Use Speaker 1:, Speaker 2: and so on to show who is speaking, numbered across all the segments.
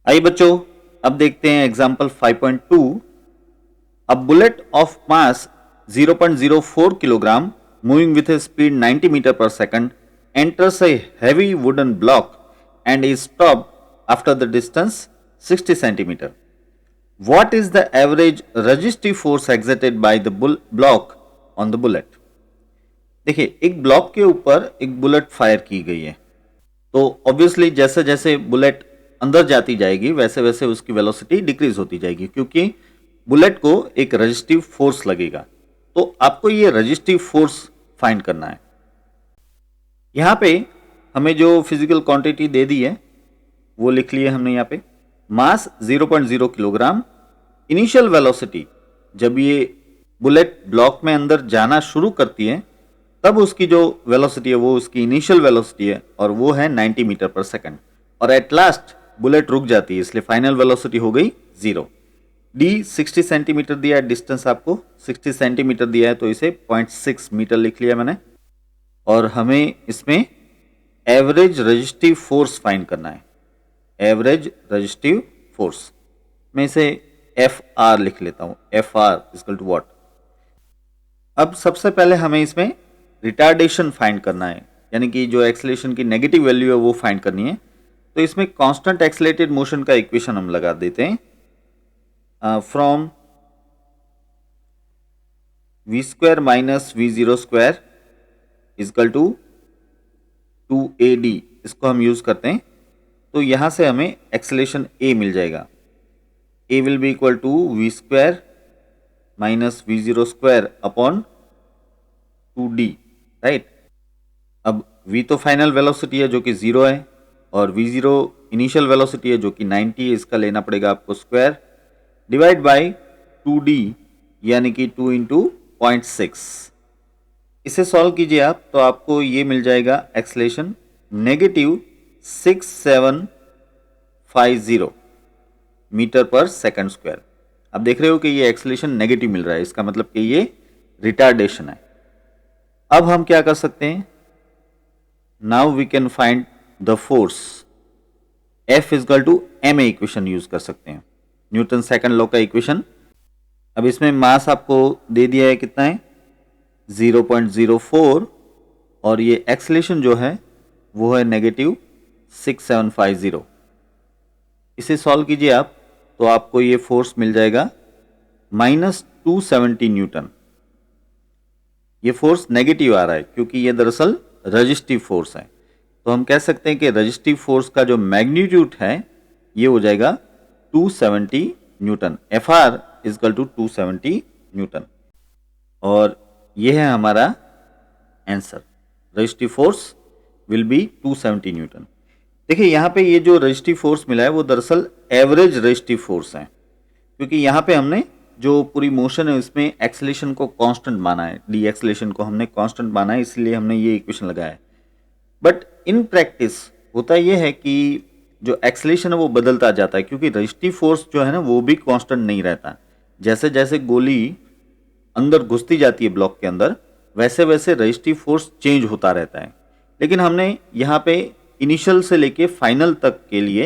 Speaker 1: आइए बच्चों, अब देखते हैं example 5.2। A bullet of mass 0.04 kilogram moving with a speed 90 meter per second enters a heavy wooden block and is stopped after the distance 60 centimeter. What is the average resistive force exerted by the block on the bullet? देखिए, एक block के ऊपर एक bullet fire की गई है, तो obviously जैसे जैसे बुलेट अंदर जाती जाएगी वैसे वैसे उसकी वेलोसिटी डिक्रीज होती जाएगी, क्योंकि बुलेट को एक रेजिस्टिव फोर्स लगेगा। तो आपको ये रेजिस्टिव फोर्स फाइंड करना है। यहां पे हमें जो फिजिकल क्वांटिटी दे दी है वो लिख लिए हमने। यहाँ पे मास 0.0 किलोग्राम, इनिशियल वेलोसिटी जब ये बुलेट ब्लॉक में अंदर जाना शुरू करती है तब उसकी जो वेलोसिटी है वो उसकी इनिशियल वेलोसिटी है और वो है 90 मीटर पर सेकंड, और एट लास्ट बुलेट रुक जाती है, इसलिए फाइनल वेलोसिटी हो गई 0। डी 60 सेंटीमीटर दिया है, डिस्टेंस आपको 60 सेंटीमीटर दिया है तो इसे 0.6 मीटर लिख लिया मैंने। और हमें इसमें एवरेज रेजिस्टिव फोर्स फाइंड करना है। एवरेज रेजिस्टिव फोर्स, मैं इसे एफ आर लिख लेता हूं। F R equal to what. अब सबसे पहले हमें इसमें रिटार्डेशन फाइंड करना है, यानी कि जो एक्सेलरेशन की नेगेटिव वैल्यू है वो फाइंड करनी है। तो इसमें कांस्टेंट एक्सेलरेटेड मोशन का इक्वेशन हम लगा देते हैं। From v square minus v zero square equal to 2AD, इसको हम यूज करते हैं। तो यहां से हमें एक्सेलरेशन A मिल जाएगा। A will be equal to v square minus v zero square upon 2D, right. अब v तो फाइनल वेलोसिटी है जो कि 0 है, और v0 इनिशियल वेलोसिटी है जो कि 90 है, इसका लेना पड़ेगा आपको स्क्वायर डिवाइड बाय 2D यानी कि 2 इंटू 0.6। इसे सॉल्व कीजिए आप तो आपको ये मिल जाएगा एक्सेलरेशन नेगेटिव 6750 मीटर पर सेकंड स्क्वायर। अब देख रहे हो कि ये एक्सेलरेशन नेगेटिव मिल रहा है, इसका मतलब कि ये रिटार्डेशन है। अब हम क्या कर सकते हैं, now we can find the force. F equal to ma equation use कर सकते हैं, न्यूटन सेकंड लॉ का इक्वेशन। अब इसमें मास आपको दे दिया है, कितना है 0.04, और ये एक्सेलरेशन जो है वो है नेगेटिव 6750। इसे सॉल्व कीजिए आप तो आपको ये फोर्स मिल जाएगा -270 न्यूटन। ये फोर्स नेगेटिव आ रहा है क्योंकि ये दरअसल रेजिस्टिव फोर्स है। तो हम कह सकते हैं कि रेजिस्टिव फोर्स का जो मैग्नीट्यूड है ये हो जाएगा 270 Newton. F R equal to 270 Newton, और ये है हमारा answer. Resistive force will be 270 Newton. देखिए यहाँ पे ये जो रेजिस्टिव फोर्स मिला है वो दरअसल एवरेज रेजिस्टिव फोर्स है, क्योंकि यहाँ पे हमने जो पूरी मोशन है इसमें एक्सेलरेशन को कांस्टेंट माना है, डी एक्सेलरेशन को हमने कांस्टेंट माना है, इसलिए हमने ये इक्वेशन लगाया है। बट इन प्रैक्टिस होता ये है कि जो एक्सेलरेशन है वो बदलता जाता है, क्योंकि रेजिस्टिव फोर्स जो है ना वो भी कांस्टेंट नहीं रहता। जैसे जैसे गोली अंदर घुसती जाती है ब्लॉक के अंदर वैसे वैसे रेजिस्टिव फोर्स चेंज होता रहता है। लेकिन हमने यहाँ पे इनिशियल से लेके फाइनल तक के लिए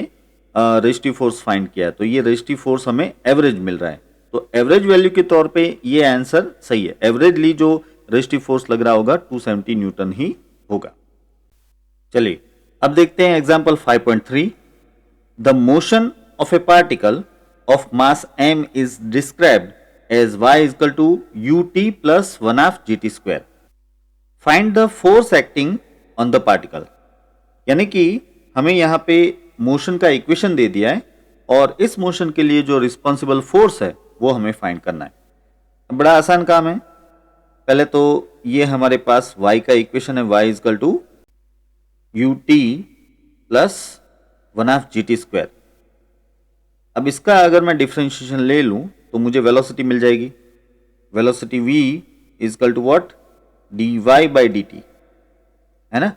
Speaker 1: रेजिस्टिव फोर्स फाइंड किया है, तो ये रेजिस्टिव फोर्स हमें एवरेज मिल रहा है। तो एवरेज वैल्यू के तौर पे ये आंसर सही है। एवरेजली जो रेजिस्टिव फोर्स लग रहा होगा 270 न्यूटन ही होगा। चलिए अब देखते हैं example 5.3। The motion of a particle of mass m is described as y equal to ut plus 1/2 gt square. Find the force acting on the particle. यानी कि हमें यहाँ पे मोशन का इक्वेशन दे दिया है और इस मोशन के लिए जो रिस्पॉन्सिबल फोर्स है वो हमें फाइंड करना है। बड़ा आसान काम है। पहले तो ये हमारे पास y का इक्वेशन है, y equal to ut plus 1/2 gt square. अब इसका अगर मैं डिफरेंशिएशन ले लूं तो मुझे वेलोसिटी मिल जाएगी। Velocity v equal to what, dy by dt, है ना।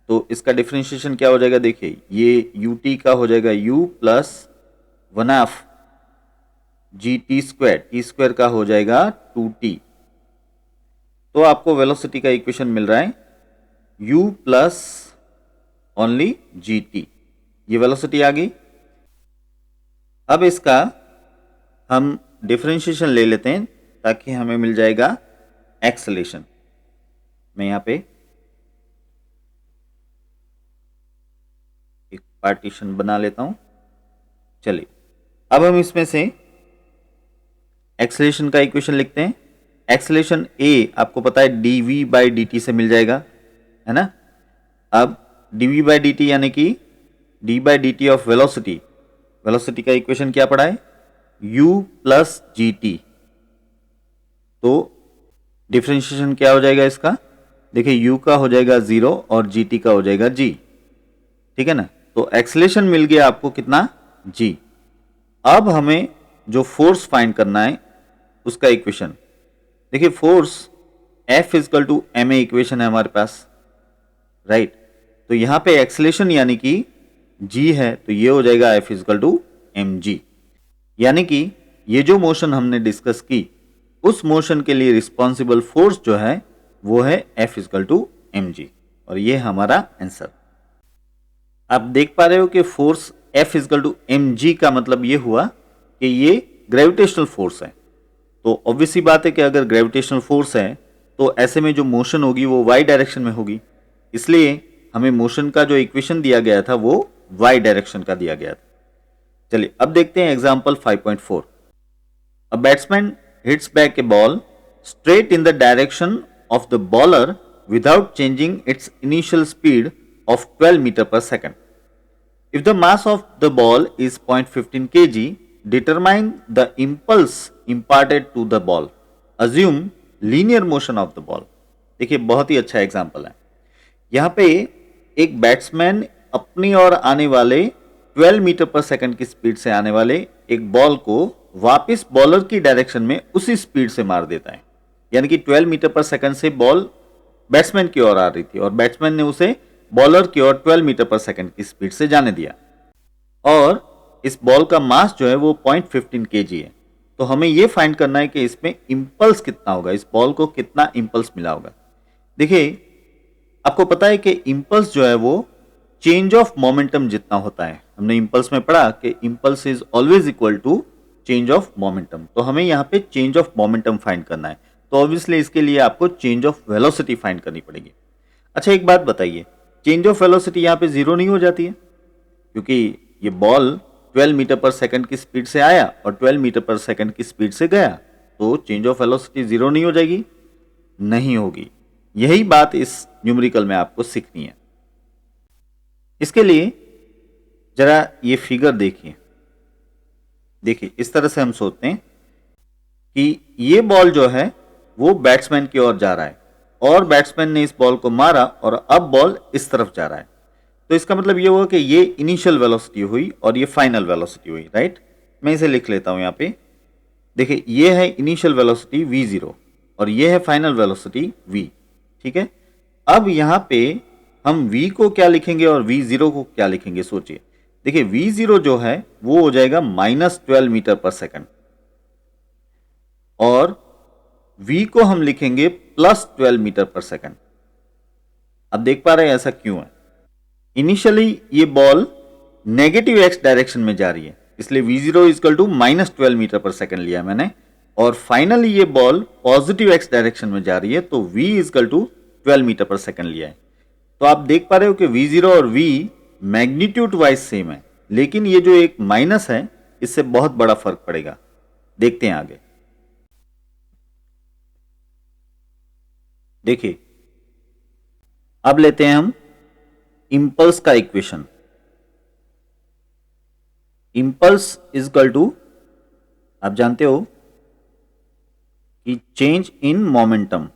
Speaker 1: तो इसका डिफरेंशिएशन क्या हो जाएगा, देखिए ये ut का हो जाएगा u plus 1/2 gt square, T square का हो जाएगा 2t। तो आपको वेलोसिटी का इक्वेशन मिल रहा है u प्लस ओनली gt, ये वेलोसिटी आ गई। अब इसका हम डिफरेंशिएशन ले लेते हैं ताकि हमें मिल जाएगा एक्सेलेरेशन। मैं यहाँ पे एक पार्टीशन बना लेता हूं। चलिए अब हम इसमें से एक्सेलेरेशन का इक्वेशन लिखते हैं। एक्सेलेरेशन ए आपको पता है dv बाई dt से मिल जाएगा, है ना। अब dv बाई dt यानी कि d by dt of velocity, velocity का इक्वेशन क्या पड़ा है, u प्लस जी टी। तो डिफरेंशिएशन क्या हो जाएगा इसका, देखिए u का हो जाएगा 0 और gt का हो जाएगा g, ठीक है ना। तो एक्सेलेरेशन मिल गया आपको कितना, g। अब हमें जो फोर्स फाइंड करना है उसका इक्वेशन, देखिए force F equal to ma equation है हमारे पास, राइट। तो यहां पे एक्सेलेरेशन यानी कि g है, तो ये हो जाएगा F इजकल टू mg। यानी कि ये जो मोशन हमने डिस्कस की उस मोशन के लिए रिस्पॉन्सिबल फोर्स जो है वो है F इजकल टू mg, और ये हमारा आंसर। आप देख पा रहे हो कि force F equal to mg का मतलब ये हुआ कि ये ग्रेविटेशनल फोर्स है। तो ऑब्वियस सी बात है कि अगर ग्रेविटेशनल फोर्स है तो ऐसे में जो मोशन होगी वो y डायरेक्शन में होगी, इसलिए हमें मोशन का जो इक्वेशन दिया गया था वो y डायरेक्शन का दिया गया था। चलिए अब देखते हैं example 5.4। A batsman hits back A ball straight in the direction of the bowler without changing it's initial speed of 12 meter per second. If the mass of the ball is 0.15 kg, determine the impulse imparted to the ball. Assume linear motion of the ball. देखिए बहुत ही अच्छा example है। यहाँ पे एक batsman अपनी ओर आने वाले 12 मीटर पर सेकंड की स्पीड से आने वाले एक बॉल को वापस बॉलर की डायरेक्शन में उसी स्पीड से मार देता है। यानी कि 12 मीटर पर सेकंड से बॉल बैट्समैन की ओर आ रही थी और बैट्समैन ने उसे बॉलर की ओर 12 मीटर पर सेकंड की स्पीड से जाने दिया, और इस बॉल का मास जो है वो 0.15 kg है। तो हमें यह फाइंड करना है कि इसमें इंपल्स कितना होगा, इस बॉल को कितना इंपल्स मिला होगा। देखिए आपको पता है कि इंपल्स जो है वो चेंज ऑफ मोमेंटम जितना होता है। हमने इंपल्स में पढ़ा कि impulse is always equal to change of momentum. तो हमें यहाँ पे चेंज ऑफ मोमेंटम फाइंड करना है, तो ऑब्वियसली इसके लिए आपको चेंज ऑफ वेलोसिटी फाइंड करनी पड़ेगी। अच्छा एक बात बताइए, चेंज ऑफ वेलोसिटी यहाँ पे जीरो नहीं हो जाती है? क्योंकि ये बॉल 12 मीटर पर सेकंड की स्पीड से आया और 12 मीटर पर सेकंड की स्पीड से गया, तो चेंज ऑफ वेलोसिटी जीरो नहीं हो जाएगी? नहीं होगी। यही बात इस न्यूमेरिकल में आपको सीखनी है। इसके लिए जरा ये फिगर देखिए। देखिए इस तरह से हम सोचते हैं कि ये बॉल जो है वो बैट्समैन की ओर जा रहा है और बैट्समैन ने इस बॉल को मारा और अब बॉल इस तरफ जा रहा है। तो इसका मतलब ये हुआ कि ये इनिशियल वेलोसिटी हुई और ये फाइनल वेलोसिटी हुई, राइट। मैं इसे लिख लेता हूं यहाँ पे। देखिए ये है इनिशियल वेलोसिटी v0 और ये है फाइनल वेलोसिटी v, ठीक है। अब यहाँ पे हम v को क्या लिखेंगे और v0 को क्या लिखेंगे, सोचिए। देखिए v0 जो है वो हो जाएगा -12 मीटर पर सेकंड और v को हम लिखेंगे +12 मीटर पर सेकंड। अब देख पा रहे हैं ऐसा क्यों है? इनिशियली ये बॉल नेगेटिव x डायरेक्शन में जा रही है, इसलिए v0 इक्वल टू -12 मीटर पर सेकंड लिया मैंने, और फाइनली ये बॉल पॉजिटिव x डायरेक्शन में जा रही है तो v इक्वल टू 12 मीटर पर सेकंड लिया है। तो आप देख पा रहे हो कि v0 और v मैग्नीट्यूड वाइज सेम है, लेकिन ये जो एक माइनस है इससे बहुत बड़ा फर्क पड़ेगा। देखते हैं आगे। देखिए अब लेते हैं हम इंपल्स का equation. Impulse is equal to, आप जानते हो कि चेंज इन मोमेंटम,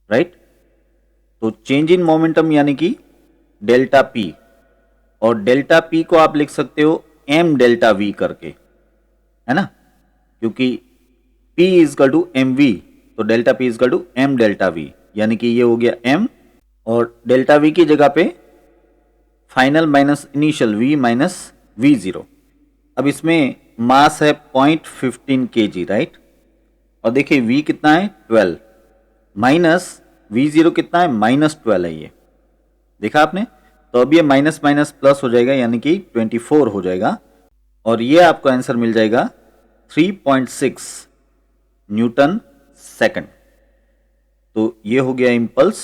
Speaker 1: राइट। तो चेंज इन मोमेंटम यानी कि डेल्टा पी, और डेल्टा पी को आप लिख सकते हो m डेल्टा v करके, है ना, क्योंकि p is equal to m v, तो delta p is equal to m delta v, यानी कि ये हो गया m और डेल्टा v की जगह पे final minus initial v minus v0। अब इसमें मास है 0.15 kg, राइट। और देखिए v कितना है 12 माइनस v0 कितना है -12 है, ये देखा आपने। तो अब ये माइनस माइनस प्लस हो जाएगा, यानी कि 24 हो जाएगा, और ये आपको आंसर मिल जाएगा 3.6 न्यूटन सेकंड। तो ये हो गया इंपल्स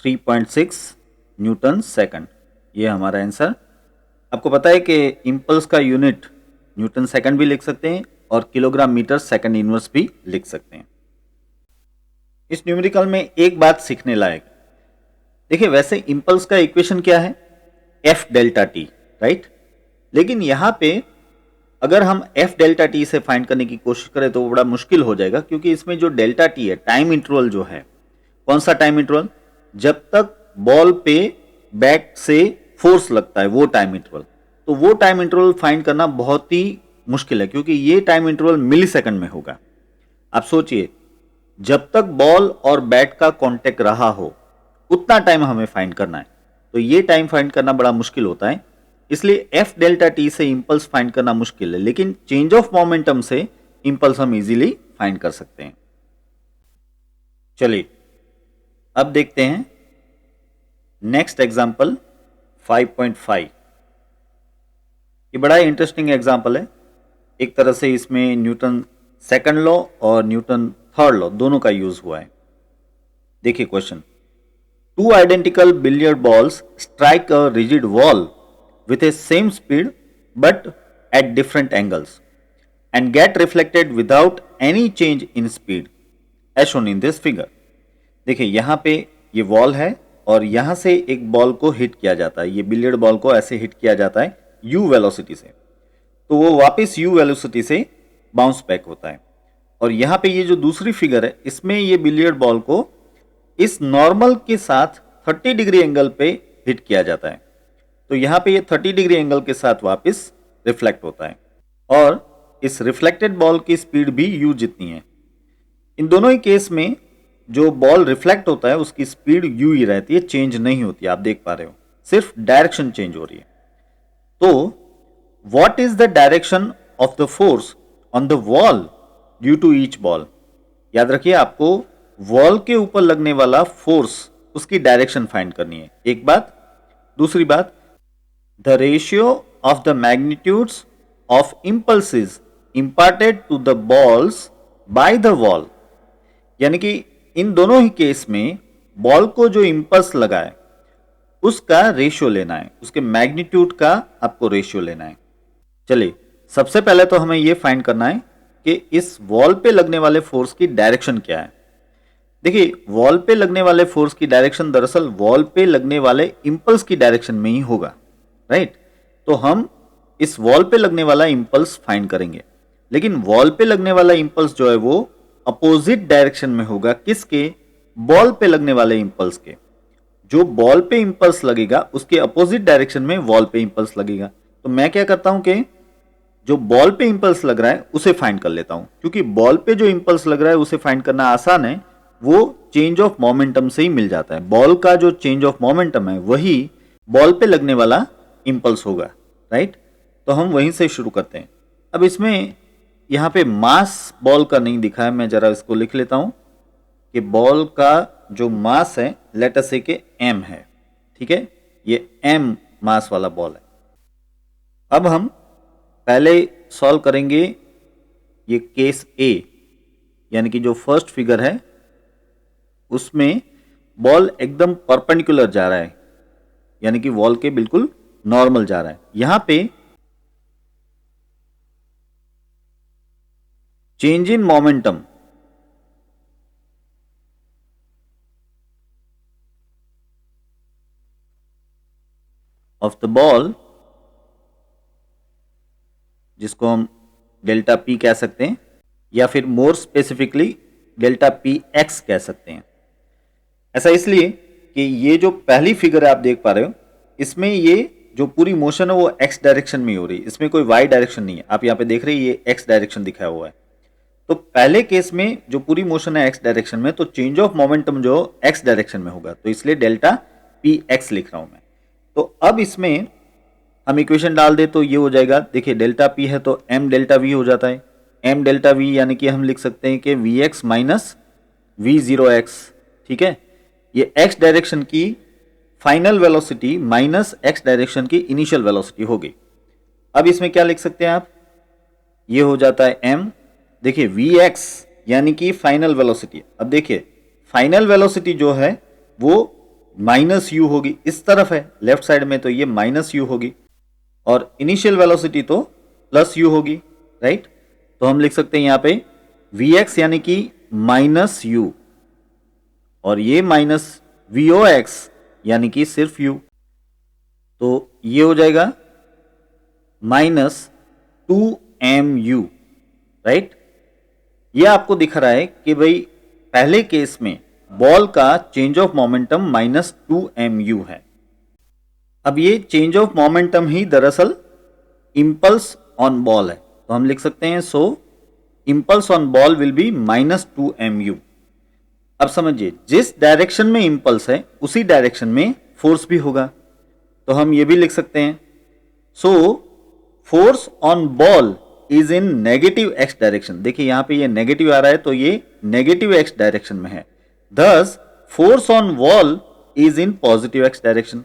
Speaker 1: 3.6 न्यूटन सेकंड, ये हमारा आंसर। आपको पता है कि इंपल्स का यूनिट न्यूटन सेकंड भी लिख सकते हैं और किलोग्राम मीटर सेकंड इनवर्स भी लिख सकते हैं। इस न्यूमेरिकल में एक बात सीखने लायक, देखिए वैसे इंपल्स का इक्वेशन क्या है, एफ डेल्टा टी, राइट। लेकिन यहां पे अगर हम एफ डेल्टा टी से फाइंड करने की कोशिश करें तो बड़ा मुश्किल हो जाएगा, क्योंकि इसमें जो डेल्टा टी है, टाइम इंटरवल जो है, कौन सा टाइम इंटरवल, जब तक बॉल पे बैट से फोर्स लगता है वो टाइम इंटरवल। तो वो टाइम इंटरवल फाइंड करना बहुत ही मुश्किल है, क्योंकि ये टाइम इंटरवल मिली सेकंड में होगा। आप सोचिए, जब तक बॉल और बैट का कांटेक्ट रहा हो उतना टाइम हमें फाइंड करना है, तो ये टाइम फाइंड करना बड़ा मुश्किल होता है। इसलिए एफ डेल्टा टी से इंपल्स फाइंड करना मुश्किल है, लेकिन चेंज ऑफ मोमेंटम से इंपल्स हम इजीली फाइंड कर सकते हैं। चलिए अब देखते हैं नेक्स्ट एग्जांपल 5.5। ये बड़ा इंटरेस्टिंग एग्जांपल है। एक तरह से इसमें न्यूटन सेकंड लॉ और न्यूटन थर्ड लॉ दोनों का यूज हुआ है। देखिए question, two identical billiard balls strike a rigid wall with a same speed but at different angles and get reflected without any change in speed as shown in this figure। देखिए यहां पे ये wall है और यहां से एक ball को हिट किया जाता है, ये बिलियर्ड बॉल को ऐसे हिट किया जाता है u वेलोसिटी से, तो वो वापस u वेलोसिटी से बाउंस बैक होता है। और यहां पे ये जो दूसरी फिगर है, इसमें ये बिलियर्ड बॉल को इस नॉर्मल के साथ 30 डिग्री एंगल पे हिट किया जाता है, तो यहां पे ये 30 डिग्री एंगल के साथ वापस रिफ्लेक्ट होता है, और इस रिफ्लेक्टेड बॉल की स्पीड भी u जितनी है। इन दोनों ही केस में जो बॉल रिफ्लेक्ट होता है उसकी स्पीड u ही रहती है, चेंज नहीं होती, आप देख पा रहे हो, सिर्फ डायरेक्शन चेंज हो रही है। तो what is the direction of the force on the wall due to each ball. याद रखिए, आपको वॉल के ऊपर लगने वाला फोर्स, उसकी डायरेक्शन फाइंड करनी है, एक बात। दूसरी बात, the ratio of the magnitudes of impulses imparted to the balls by the wall, यानी कि इन दोनों ही केस में बॉल को जो इंपल्स लगा है उसका रेशियो लेना है, उसके मैग्नीट्यूड का आपको रेशियो लेना है। चलिए सबसे पहले तो हमें यह फाइंड करना है कि इस वॉल पे लगने वाले फोर्स की डायरेक्शन क्या है। देखिए वॉल पे लगने वाले फोर्स की डायरेक्शन दरअसल वॉल पे लगने वाले इंपल्स की डायरेक्शन में ही होगा, राइट। तो हम इस वॉल पे लगने वाला इंपल्स फाइंड करेंगे, लेकिन वॉल पे लगने वाला इंपल्स जो है वो अपोजिट डायरेक्शन में होगा, किसके, बॉल पे लगने वाले इंपल्स के। जो बॉल पे इंपल्स लगेगा उसके अपोजिट डायरेक्शन में वॉल पे इंपल्स लगेगा। तो मैं क्या करता हूं कि जो बॉल पे इंपल्स लग रहा है उसे फाइंड कर लेता हूं, क्योंकि बॉल पे जो इंपल्स लग रहा है उसे फाइंड करना आसान है, वो चेंज ऑफ मोमेंटम से ही मिल जाता है। बॉल का जो चेंज ऑफ मोमेंटम है वही बॉल पे लगने वाला इंपल्स होगा, राइट। तो हम वहीं से शुरू करते हैं। अब इसमें यहां पे मास बॉल का नहीं दिखा है, मैं जरा इसको लिख लेता हूं कि बॉल का जो मास है लेट अस से कि m है, ठीक है, ये m मास वाला बॉल है। अब हम पहले सॉल्व करेंगे ये केस A, यानी कि जो फर्स्ट फिगर है उसमें बॉल एकदम परपेंडिकुलर जा रहा है, यानी कि वॉल के बिल्कुल नॉर्मल जा रहा है। यहां पे change in momentum of the ball, जिसको हम डेल्टा पी कह सकते हैं, या फिर more specifically delta p x कह सकते हैं। ऐसा इसलिए कि ये जो पहली फिगर है आप देख पा रहे हो, इसमें ये जो पूरी मोशन है वो एक्स डायरेक्शन में हो रही है, इसमें कोई वाई डायरेक्शन नहीं है। आप यहाँ पे देख रहे हैं ये एक्स डायरेक्शन दिखाया हुआ है। तो पहले केस में जो पूरी मोशन है एक्स डायरेक्शन में, तो चेंज ऑफ मोमेंटम जो एक्स डायरेक्शन में होगा, तो इसलिए डेल्टा पी एक्स लिख रहा हूं मैं। तो अब इसमें हम इक्वेशन डाल दे तो ये हो जाएगा, देखिए डेल्टा पी है तो एम डेल्टा वी हो जाता है। एम डेल्टा वी यानी कि हम लिख सकते हैं कि v x minus v zero x, ठीक है। ये x डायरेक्शन की final velocity minus x direction की इनिशियल वेलोसिटी हो गई। अब इसमें क्या लिख सकते हैं आप, ये हो जाता है m, देखिए vx यानी कि फाइनल वेलोसिटी। अब देखिए फाइनल वेलोसिटी जो है वो माइनस यू होगी, इस तरफ है लेफ्ट साइड में, तो ये माइनस यू होगी, और इनिशियल वेलोसिटी तो प्लस यू होगी, राइट। तो हम लिख सकते हैं यहां पे vx यानी कि माइनस यू, और ये माइनस vox यानी कि सिर्फ u, तो ये हो जाएगा माइनस 2mu, राइट। ये आपको दिख रहा है कि भाई पहले केस में बॉल का change of momentum minus 2mu है। अब ये चेंज ऑफ मोमेंटम ही दरअसल इंपल्स ऑन बॉल है, तो हम लिख सकते हैं so impulse on ball will be minus 2mu। अब समझिए जिस डायरेक्शन में इंपल्स है उसी डायरेक्शन में फोर्स भी होगा, तो हम ये भी लिख सकते हैं so force on ball is in negative x direction. देखिए यहां पे ये नेगेटिव आ रहा है तो ये नेगेटिव एक्स डायरेक्शन में है, thus force on ball is in positive x direction.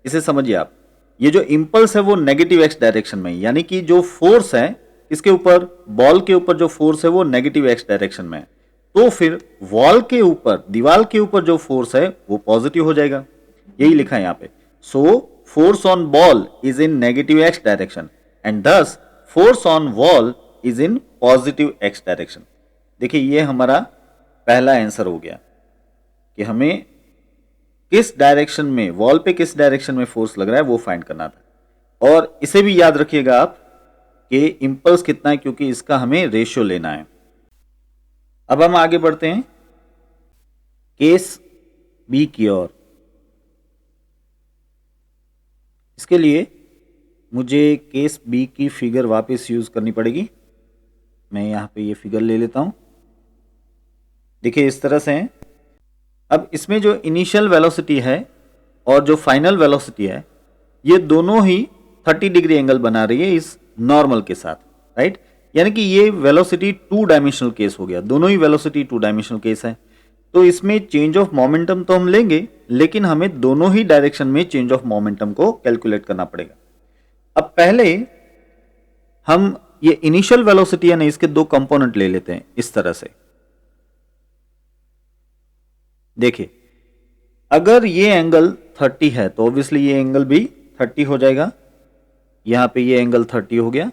Speaker 1: इसे समझिए आप, ये जो इंपल्स है वो नेगेटिव एक्स डायरेक्शन में है, यानी कि जो फोर्स है इसके ऊपर, बॉल के ऊपर जो फोर्स है वो नेगेटिव एक्स डायरेक्शन में है, तो फिर वॉल के ऊपर, दीवार के ऊपर जो फोर्स है वो पॉजिटिव हो जाएगा, यही लिखा है यहां पे। So force on ball is in negative x direction and thus force on wall is in positive x direction. देखिए ये हमारा पहला आंसर हो गया कि हमें किस डायरेक्शन में, वॉल पे किस डायरेक्शन में फोर्स लग रहा है वो फाइंड करना था। और इसे भी याद रखिएगा आप कि इंपल्स कितना है, क्योंकि इसका हमें रेशियो लेना है। अब हम आगे बढ़ते हैं केस बी की ओर। इसके लिए मुझे केस बी की फिगर वापस यूज करनी पड़ेगी। मैं यहां पे ये फिगर ले लेता हूं, देखिए इस तरह से है। अब इसमें जो इनिशियल वेलोसिटी है और जो फाइनल वेलोसिटी है ये दोनों ही 30 डिग्री एंगल बना रही है इस नॉर्मल के साथ, राइट। यानी कि ये वेलोसिटी 2 डायमेंशनल केस हो गया, दोनों ही वेलोसिटी 2 डायमेंशनल केस है। तो इसमें चेंज ऑफ मोमेंटम तो हम लेंगे, लेकिन हमें दोनों ही डायरेक्शन में चेंज ऑफ मोमेंटम को कैलकुलेट करना पड़ेगा। अब पहले हम ये इनिशियल वेलोसिटी है ना, इसके दो कंपोनेंट ले लेते हैं इस तरह से। देखिए अगर ये एंगल 30 है तो ऑब्वियसली ये एंगल भी 30 हो जाएगा, यहां पे ये एंगल 30 हो गया,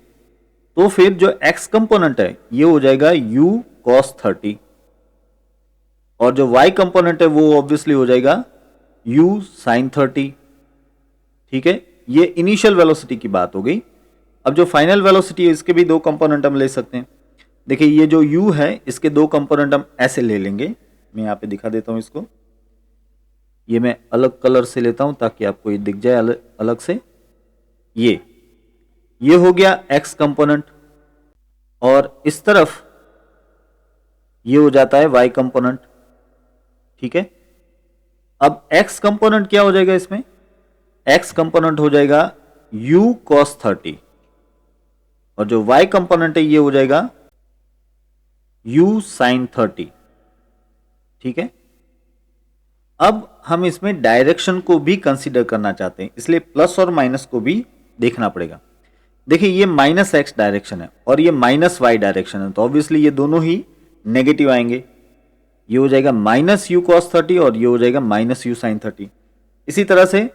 Speaker 1: तो फिर जो x कंपोनेंट है ये हो जाएगा u cos 30, और जो y कंपोनेंट है वो ऑब्वियसली हो जाएगा u sin 30। ठीक है, ये इनिशियल वेलोसिटी की बात हो गई। अब जो फाइनल वेलोसिटी है इसके भी दो कंपोनेंट हम ले सकते हैं। देखिए ये जो u है इसके दो कंपोनेंट हम ऐसे ले लेंगे, मैं यहां पे दिखा देता हूं इसको, ये मैं अलग कलर से लेता हूं ताकि आपको ये दिख जाए अलग से। ये हो गया x कंपोनेंट, और इस तरफ ये हो जाता है y कंपोनेंट। ठीक है, अब x कंपोनेंट क्या हो जाएगा इसमें, x कंपोनेंट हो जाएगा u cos 30, और जो y कंपोनेंट है ये हो जाएगा u sin 30। ठीक है, अब हम इसमें डायरेक्शन को भी कंसीडर करना चाहते हैं, इसलिए प्लस और माइनस को भी देखना पड़ेगा। देखिए ये माइनस एक्स डायरेक्शन है और ये माइनस वाई डायरेक्शन है, तो ऑब्वियसली ये दोनों ही नेगेटिव आएंगे। ये हो जाएगा माइनस यू कॉस 30 और ये हो जाएगा माइनस यू साइन 30। इसी तरह से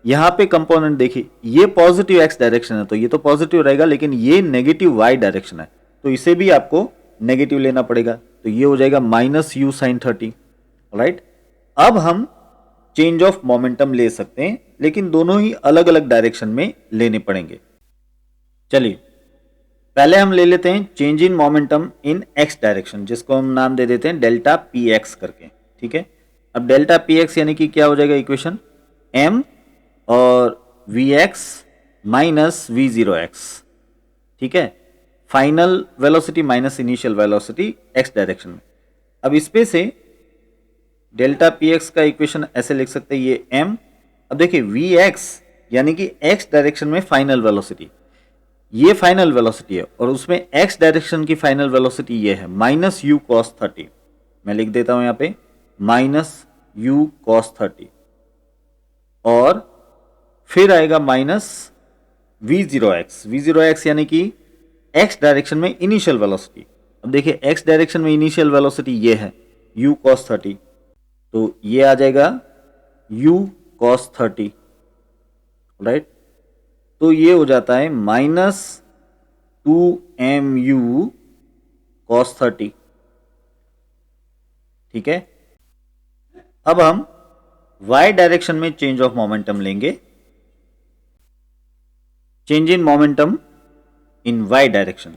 Speaker 1: यहां पे कंपोनेंट देखिए, ये पॉजिटिव एक्स डायरेक्शन है तो ये तो पॉजिटिव रहेगा, लेकिन ये नेगेटिव वाई डायरेक्शन है तो इसे भी आपको नेगेटिव लेना पड़ेगा, तो ये हो जाएगा माइनस यू साइन 30। राइट, अब हम चेंज ऑफ मोमेंटम ले सकते हैं, लेकिन दोनों ही अलग अलग डायरेक्शन में लेने पड़ेंगे। चलिए पहले हम ले लेते हैं change in momentum in x direction, जिसको हम नाम दे देते हैं डेल्टा पी एक्स करके। ठीक है, अब डेल्टा पी एक्स यानी कि क्या हो जाएगा इक्वेशन, m और v x minus v zero x. ठीक है, final velocity minus initial velocity x direction में। अब इस पे से डेल्टा पी एक्स का इक्वेशन ऐसे लिख सकते हैं, ये m, अब देखिए वी एक्स यानी कि एक्स डायरेक्शन में फाइनल वेलोसिटी, ये फाइनल वेलोसिटी है, और उसमें एक्स डायरेक्शन की फाइनल वेलोसिटी ये है माइनस यू कॉस 30। मैं लिख देता हूं यहां पे माइनस u cos 30 और फिर आएगा माइनस v0x यानी कि x डायरेक्शन में इनिशियल वेलोसिटी। अब देखिए x डायरेक्शन में इनिशियल वेलोसिटी ये है u cos 30, तो ये आ जाएगा u cos 30, राइट। तो ये हो जाता है माइनस 2mu cos 30, ठीक है। अब हम y डायरेक्शन में चेंज ऑफ मोमेंटम लेंगे, change in momentum in y direction.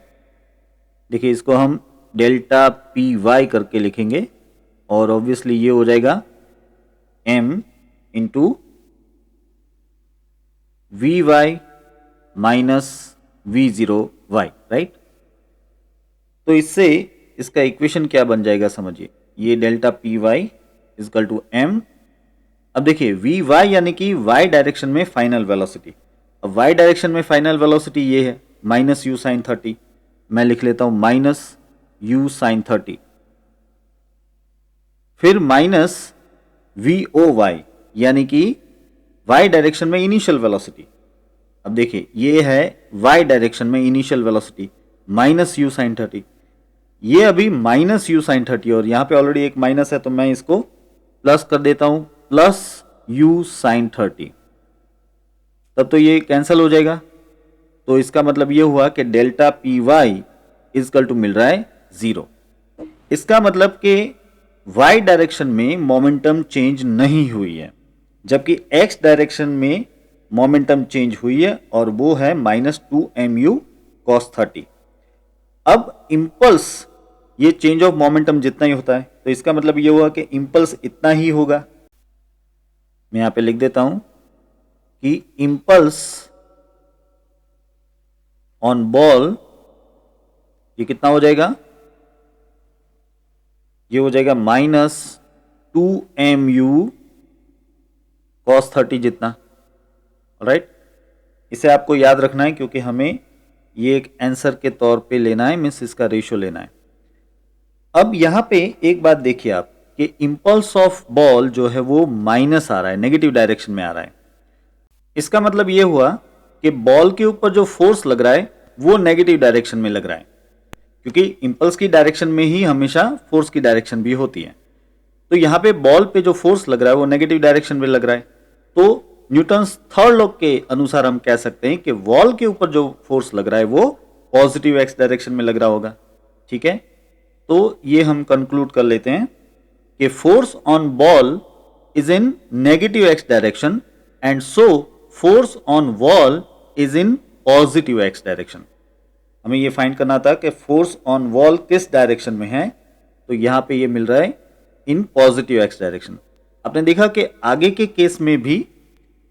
Speaker 1: देखिए इसको हम डेल्टा पी वाई करके लिखेंगे और ऑब्वियसली ये हो जाएगा m into v y minus v0y, right. तो इससे इसका इक्वेशन क्या बन जाएगा समझिए, ये delta p y equal to m। अब देखिए वी वाई यानी कि y डायरेक्शन में फाइनल वेलोसिटी। अब y डायरेक्शन में फाइनल वेलोसिटी ये है माइनस यू साइन 30, मैं लिख लेता हूं माइनस यू साइन 30, फिर माइनस वी ओ वाई यानी कि y डायरेक्शन में इनिशियल वेलोसिटी। अब देखिए ये है y डायरेक्शन में initial velocity minus u sine 30, ये अभी माइनस यू साइन 30 और यहां पे ऑलरेडी एक माइनस है तो मैं इसको प्लस कर देता हूं प्लस यू साइन 30, तब तो ये कैंसिल हो जाएगा। तो इसका मतलब ये हुआ कि delta p y equal to मिल रहा है 0। इसका मतलब कि y डायरेक्शन में मोमेंटम चेंज नहीं हुई है, जबकि x डायरेक्शन में मोमेंटम चेंज हुई है और वो है माइनस 2mu cos 30। अब इम्पल्स ये चेंज ऑफ मोमेंटम जितना ही होता है तो इसका मतलब ये हुआ कि इम्पल्स इतना ही होगा। मैं यहां पे लिख देता हूं कि इम्पल्स ऑन बॉल ये कितना हो जाएगा, ये हो जाएगा माइनस 2mu cos 30 जितना, राइट। इसे आपको याद रखना है क्योंकि हमें ये एक आंसर के तौर पे लेना है, मीन्स इसका रेशियो लेना है। अब यहां पे एक बात देखिए आप कि इंपल्स ऑफ बॉल जो है वो माइनस आ रहा है, नेगेटिव डायरेक्शन में आ रहा है। इसका मतलब ये हुआ कि बॉल के ऊपर जो फोर्स लग रहा है वो नेगेटिव डायरेक्शन में लग रहा है, क्योंकि इंपल्स की डायरेक्शन में ही हमेशा फोर्स की डायरेक्शन भी होती है। तो यहां पे बॉल पे जो फोर्स लग रहा है वो नेगेटिव डायरेक्शन में लग रहा है। तो न्यूटन्स थर्ड लॉ के अनुसार हम कह सकते हैं कि बॉल के ऊपर जो फोर्स लग रहा है वो पॉजिटिव एक्स डायरेक्शन में लग रहा होगा, ठीक है। तो ये हम कंक्लूड कर लेते हैं कि force on ball is in negative x direction and so force on wall is in positive x direction. हमें ये फाइंड करना था कि फोर्स ऑन वॉल किस डायरेक्शन में है, तो यहां पे ये मिल रहा है इन पॉजिटिव एक्स डायरेक्शन। आपने देखा कि आगे के केस में भी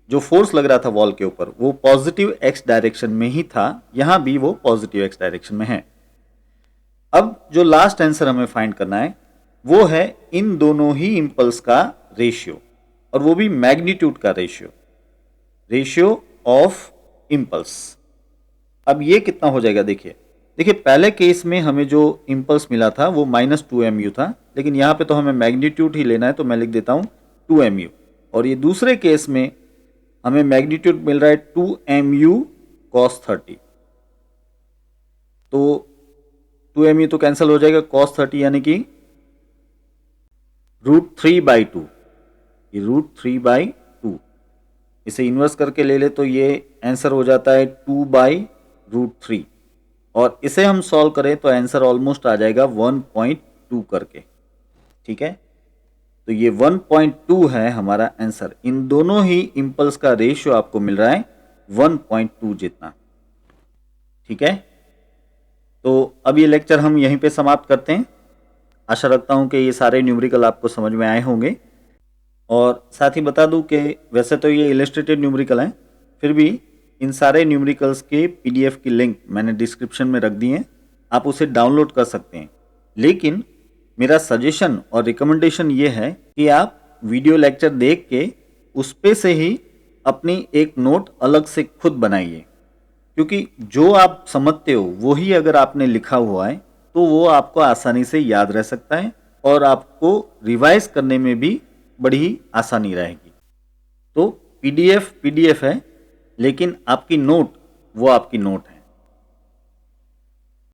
Speaker 1: जो फोर्स लग रहा था वॉल के ऊपर वो पॉजिटिव एक्स डायरेक्शन में ही था, यहां भी वो पॉजिटिव एक्स डायरेक्शन में है। अब जो लास्ट आंसर हमें फाइंड करना है वो है इन दोनों ही इंपल्स का रेशियो, और वो भी मैग्नीट्यूड का रेशियो ऑफ इंपल्स। अब ये कितना हो जाएगा, देखिए पहले केस में हमें जो इंपल्स मिला था वो माइनस 2mu था, लेकिन यहां पे तो हमें मैग्नीट्यूड ही लेना है तो मैं लिख देता हूं 2mu, और ये दूसरे केस में हमें मैग्नीट्यूड मिल रहा है 2mu cos 30। तो 2mu तो कैंसिल हो जाएगा, cos 30 यानी कि √3/2, ये √3/2। इसे इन्वर्स करके ले ले तो ये आंसर हो जाता है 2/√3, और इसे हम सॉल्व करें तो आंसर ऑलमोस्ट आ जाएगा 1.2 करके, ठीक है। तो ये 1.2 है हमारा आंसर। इन दोनों ही इंपल्स का रेशियो आपको मिल रहा है 1.2 जितना, ठीक है। तो अब ये लेक्चर हम यहीं पे समाप्त करते हैं। आशा रखता हूं कि ये सारे न्यूमेरिकल आपको समझ में आए होंगे, और साथ ही बता दूं कि वैसे तो ये इलस्ट्रेटेड न्यूमेरिकल हैं, फिर भी इन सारे न्यूमेरिकल्स के पीडीएफ की लिंक मैंने डिस्क्रिप्शन में रख दी है, आप उसे डाउनलोड कर सकते हैं। लेकिन मेरा सजेशन और रिकमेंडेशन ये है कि आप वीडियो लेक्चर देख के उस पे से ही अपनी एक नोट अलग से खुद बनाइए, क्योंकि जो आप समझते हो वही अगर आपने लिखा हुआ है तो वो आपको आसानी से याद रह सकता है और आपको रिवाइज करने में भी बड़ी आसानी रहेगी। तो पीडीएफ पीडीएफ है, लेकिन आपकी नोट वो आपकी नोट है।